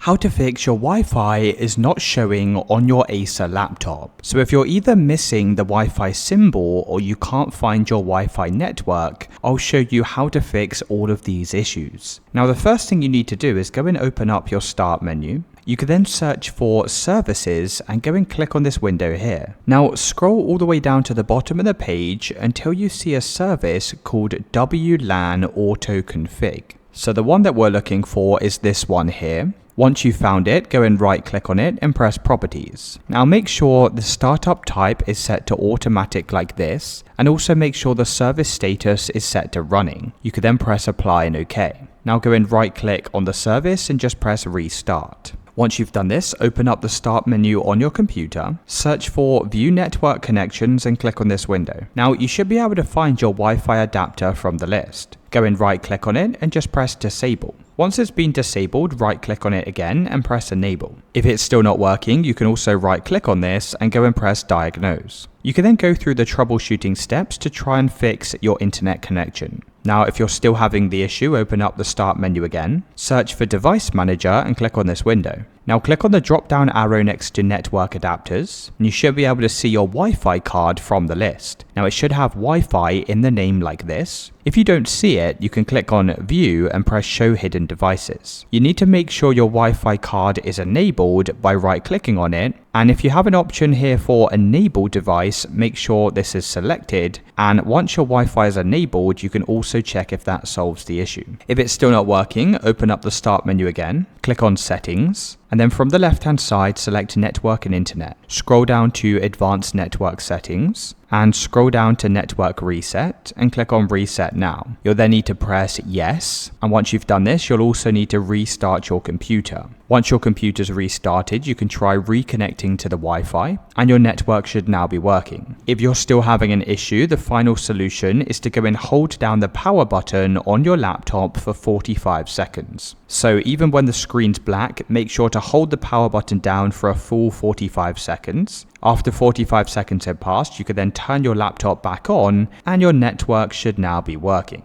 How to fix your Wi-Fi is not showing on your Acer laptop. So if you're either missing the Wi-Fi symbol or you can't find your Wi-Fi network, I'll show you how to fix all of these issues. Now the first thing you need to do is go and open up your start menu. You can then search for services and go and click on this window here. Now scroll all the way down to the bottom of the page until you see a service called WLAN Auto Config. So the one that we're looking for is this one here. Once you've found it, go and right click on it and press properties. Now make sure the startup type is set to automatic like this, and also make sure the service status is set to running. You can then press apply and OK. Now go and right click on the service and just press restart. Once you've done this, open up the start menu on your computer, search for view network connections and click on this window. Now you should be able to find your Wi-Fi adapter from the list. Go and right click on it and just press disable. Once it's been disabled, right click on it again and press enable. If it's still not working, you can also right click on this and go and press diagnose. You can then go through the troubleshooting steps to try and fix your internet connection. Now, if you're still having the issue, open up the start menu again, search for device manager and click on this window. Now click on the drop down arrow next to network adapters and you should be able to see your Wi-Fi card from the list. Now it should have Wi-Fi in the name like this. If you don't see it, you can click on view and press show hidden devices. You need to make sure your Wi-Fi card is enabled by right clicking on it, and if you have an option here for enable device, make sure this is selected, and once your Wi-Fi is enabled, you can also check if that solves the issue. If it's still not working, open up the start menu again, click on settings, and then from the left hand side select network and internet. Scroll down to advanced network settings and scroll down to network reset and click on reset now. You'll then need to press yes, and once you've done this you'll also need to restart your computer. Once your computer's restarted, you can try reconnecting to the Wi-Fi and your network should now be working. If you're still having an issue, the final solution is to go and hold down the power button on your laptop for 45 seconds. So even when the screen's black, make sure to hold the power button down for a full 45 seconds. After 45 seconds have passed, you can then turn your laptop back on and your network should now be working.